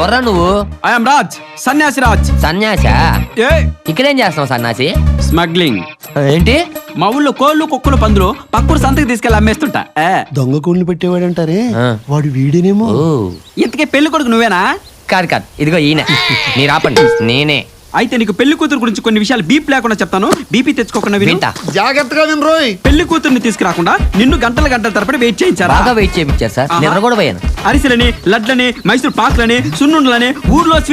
ఎవర్రా నువ్వు? ఐఎమ్ రాజ్, సన్యాసి రాజ్. సన్యాసా? ఏ ఇక్కడేం చేస్తావు సన్యాసి? స్మగ్లింగ్. ఏంటి? మా ఊళ్ళో కోళ్ళు కుక్కలు పందులు పక్కూరు సంతకి తీసుకెళ్ళి అమ్మేస్తుంటా. దొంగ కోళ్ళు పెట్టేవాడంటారే వాడు వీడేనేమో. ఓ ఇంతకీ పెళ్లి కొడుకు నువ్వేనా? కాదు కాదు, ఇదిగో ఈయన. మీరు ఆపండి, నేనే. అయితే నీకు పెళ్లి కూతురు గురించి కొన్ని విషయాలు బీప్ లేకుండా చెప్తాను. బీపీ తెచ్చుకోకుండా వింటా. జాగ్రత్తగా విను రోయ్. పెళ్లి కూతుర్ని తీసుకురాకుండా నిన్ను గంటల గంటల తరబడి వెయిట్ చేయించారా? బాగా వెయిట్ చేయించారు సార్, నిద్ర కూడా పోయాను. అరిసెలని, లడ్లని, మైసూర్ పాకులని, సున్నుండలని, ఊర్లో స్వీట్